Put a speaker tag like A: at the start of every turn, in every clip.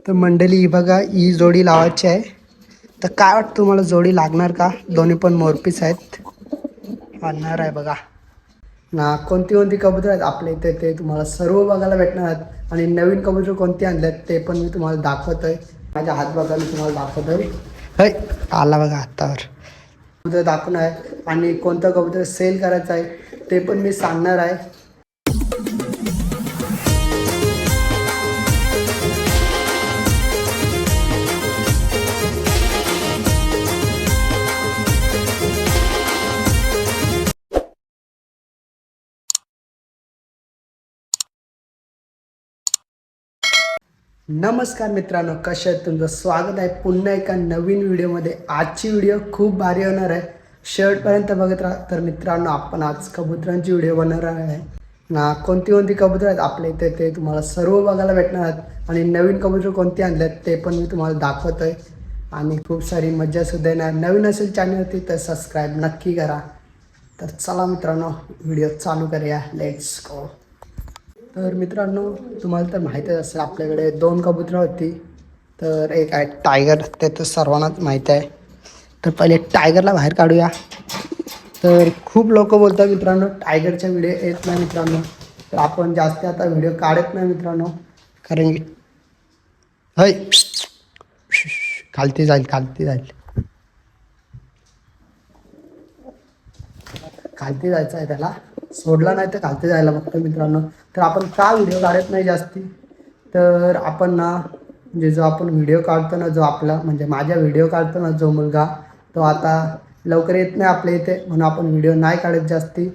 A: तर मंडळी ही बघा, ही जोडी लावायची आहे. तर काय वाटतं तुम्हाला, जोडी लागणार का? दोन्ही पण मोरपीस आहेत. आणणार आहे बघा ना. कोणती कोणती कबूतर आहेत आपल्या इथे ते तुम्हाला सर्व बघायला भेटणार आहेत. आणि नवीन कबूतर कोणती आणल्यात ते पण मी तुम्हाला दाखवतोय. माझ्या हात बघा, मी तुम्हाला दाखवतोय. हय आला बघा हातावर. कबूतर दाखवणार आहे आणि कोणतं कबूतर सेल करायचं आहे ते पण मी सांगणार आहे. नमस्कार मित्रांनो, कशा आहेत? तुमचं स्वागत आहे पुन्हा एका नवीन व्हिडिओमध्ये. आजची व्हिडिओ खूप भारी होणार आहे, शेवटपर्यंत बघत राहा. तर मित्रांनो, आपण आज कबुतरांची व्हिडिओ बनवणार आहे ना. कोणती कोणती कबूतर आहेत आपल्या इथे ते तुम्हाला सर्व बघायला भेटणार आहेत. आणि नवीन कबूतर कोणती आणल्यात ते पण मी तुम्हाला दाखवतोय. आणि खूप सारी मज्जासुद्धा येणार. नवीन असेल चॅनलवरती तर सबस्क्राईब नक्की करा. तर चला मित्रांनो, व्हिडिओ चालू करूया. Let's go. तर मित्रांनो, तुम्हाला तर माहीतच असेल आपल्याकडे दोन कबुतरं होती. तर एक आहे टायगर, ते तर सर्वांनाच माहीत आहे. तर पहिले टायगरला बाहेर काढूया. तर खूप लोक बोलतात मित्रांनो टायगरच्या व्हिडिओ येत नाही मित्रांनो. तर आपण जास्त आता व्हिडिओ काढत नाही मित्रांनो, कारण की हय खालती जाईल खालती जायचं आहे त्याला. सोडला नाही तर खालती जायला बघतो मित्रांनो. तर आपण का व्हिडिओ काढत नाही जास्ती, तर आपण ना म्हणजे जो आपण व्हिडिओ काढतो ना, जो आपला म्हणजे माझ्या व्हिडिओ काढतो ना जो मुलगा, तो आता लवकर येत नाही आपल्या इथे, म्हणून आपण व्हिडिओ नाही काढत जास्ती.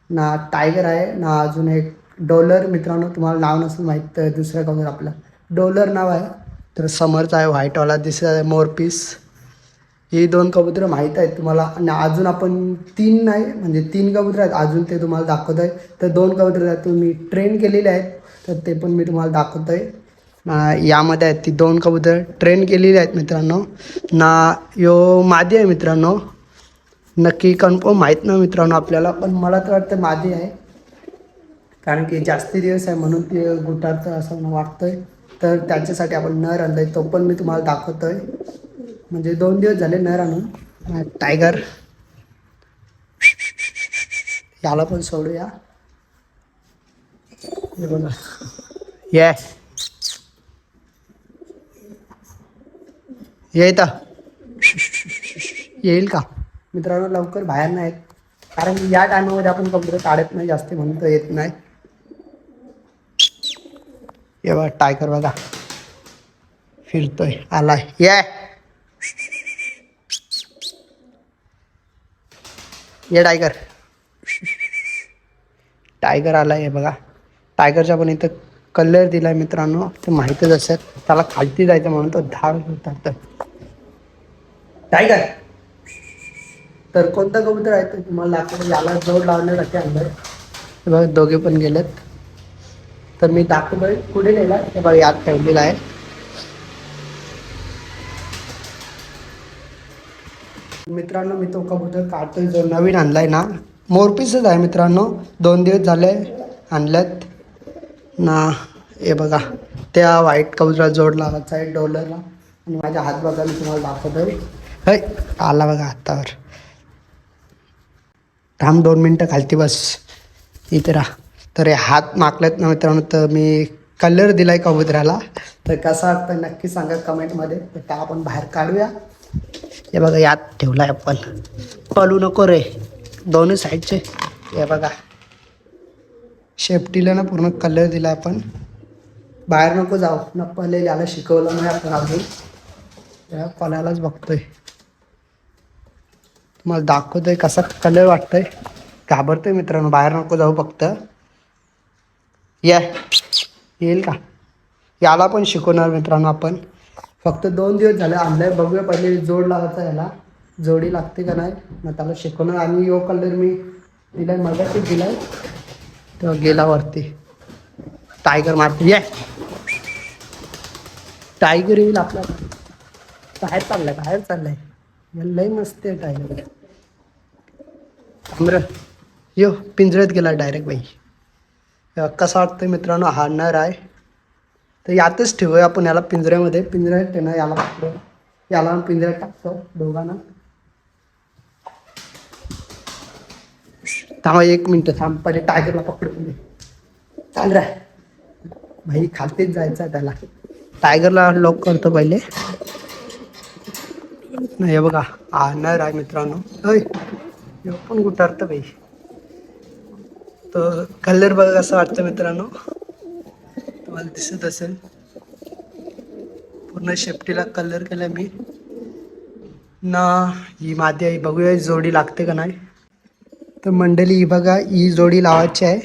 A: ना टायगर आहे ना अजून एक डॉलर. मित्रांनो तुम्हाला नाव नसेल माहीत तर दुसऱ्या कबूतर आपलं डॉलर नाव आहे. तर समोरचा आहे व्हाईटवाला, दिसत आहे मोरपीस. ही दोन कबुतरं माहीत आहेत तुम्हाला. आणि अजून आपण तीन नाही म्हणजे तीन कबुतर आहेत अजून, ते तुम्हाला दाखवत आहे. तर दोन कबुतर आहेत तुम्ही ट्रेन केलेले आहेत, तर ते पण मी तुम्हाला दाखवत आहे. यामध्ये आहेत ती दोन कबुतर ट्रेन केलेली आहेत मित्रांनो. ना यो मादी आहे मित्रांनो, नक्की कन्फर्म माहीत नाही मित्रांनो आपल्याला, पण मला तर वाटतं मादी आहे. कारण की जास्ती दिवस आहे म्हणून ते गुटारचं असं मला वाटतंय. तर त्याच्यासाठी आपण नर आणलं आहे, तो पण मी तुम्हाला दाखवतो आहे. म्हणजे 2 दिवस झाले नर आणून. टायगर याला पण सोडूया. हे बघा, ये इथं येईल का मित्रांनो? लवकर बाहेर नाही, कारण की या टायमामध्ये आपण कबूतर काढत नाही जास्त, म्हणून तो येत नाही. ये बघा टायगर बघा फिरतोय, आलाय. ये टायगर, टायगर आला आहे बघा. टायगरच्या पण इथं कलर दिलाय मित्रांनो, ते माहीतच असेल. त्याला खालती जायचं म्हणून तो धाव होतात. टायगर तर कोणता कबूतर आहे ते तुम्हाला दाखवतो. याला जोड लावण्यासाठी आणलंय. हे बघा दोघे पण गेलेत. तर मी दाखवतोय कुठे गेला हे बघा, यात ठेवलेला आहे. मित्रांनो मी तो कबूतर काढतोय जो नवीन आणलाय ना, मोरपीसच आहे मित्रांनो. 2 दिवस झाले आणल्यात ना. हे बघा, त्या व्हाईट कबूतरला जोड लावायचा आहे डॉलरला. आणि माझ्या हात बघा, मी तुम्हाला दाखवतोय. हय आला बघा हातावर. थांब 2 मिनटं खालती बस, इथे राहा. तर हे हात माकलेत ना मित्रांनो, तर मी कलर दिलाय कबुतराला. तर कसा वाटतं नक्की सांगा कमेंटमध्ये. तर त्या आपण बाहेर काढूया. हे बघा यात ठेवलाय आपण. पळू नको रे, दोन्ही साईडचे. हे बघा शेफ्टीला ना पूर्ण कलर दिला आपण. बाहेर नको जाऊ न, पहिले याला शिकवलं नाही आपण अजून, या पलालाच बघतोय. तुम्हाला दाखवतोय कसा कलर वाटतोय. घाबरतोय मित्रांनो, बाहेर नको जाऊ फक्त. येईल का? याला पण शिकवणार मित्रांनो आपण. फक्त 2 दिवस झाले आणलंय. बघूया पहिले जोड लावायचा, याला जोडी लागते का नाही मग त्याला शिकवणार. आणि यो कलर मी दिलाय, मगाशीच दिलाय, तो गेला वरती. टायगर मारते. टायगर येईल आपला. बाहेर चाललाय. लय मस्त आहे टायगर. थांबर यो पिंजऱ्यात गेला डायरेक्ट बाई. कसा वाटतोय मित्रांनो? हा नर आहे. तर यातच ठेवूया आपण याला पिंजऱ्यामध्ये. पिंजऱ्यात ठेवणं याला पकडून याला पिंजऱ्यात टाकतो दोघांना. थांबा 1 मिनटं थांब, पहिले टायगरला पकडून दे. चाल रे भाई, खालतीच जायचं आहे त्याला. टायगरला लॉक करतो पहिले. नाही बघा आणणार आहे मित्रांनो. अय पण कुठं भाई. तर कलर बघा कसं वाटतं मित्रांनो, तुम्हाला दिसत असेल. पूर्ण शेपटीला कलर केला मी ना. ही मादी आहे, बघूया जोडी लागते का नाही. तर मंडळी ही बघा, ही जोडी लावायची आहे.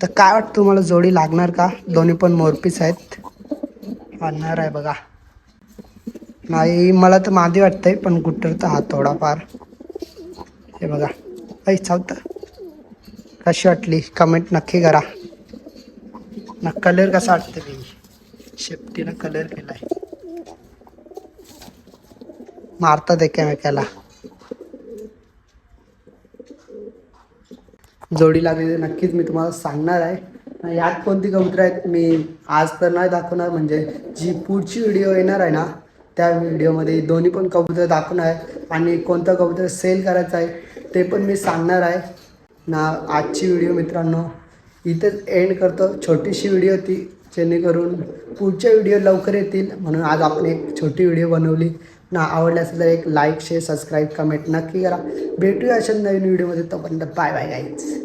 A: तर काय वाटतं तुम्हाला, जोडी लागणार का? दोन्ही पण मोरपीस आहेत. आणणार आहे बघा. नाही मला तर मादी वाटतंय, पण गुट्टर हा थोडाफार. हे बघा ऐ चालतं. कशी वाटली कमेंट नक्की करा ना. कलर कसा वाटतं मी शेपटीनं कलर केलाय. मारतात एकामेकाला. जोडी लागली तर नक्कीच मी तुम्हाला सांगणार आहे. यात कोणती कबूतर आहेत मी आज तर नाही दाखवणार, म्हणजे जी पुढची व्हिडिओ येणार आहे ना त्या व्हिडिओमध्ये दोन्ही पण कबूतर दाखवणार आहे. आणि कोणतं कबूतर सेल करायचं आहे ते पण मी सांगणार आहे ना. आजची व्हिडिओ मित्रांनो इथेच एंड करतो. छोटीशी व्हिडिओ होती, जेणेकरून पुढच्या व्हिडिओ लवकर येतील म्हणून आज आपण एक छोटी व्हिडिओ बनवली ना. आवडली असेल तर एक लाईक शेअर सबस्क्राईब कमेंट नक्की करा. भेटूया अशा नवीन व्हिडिओमध्ये. तोपर्यंत बाय बाय गाईज.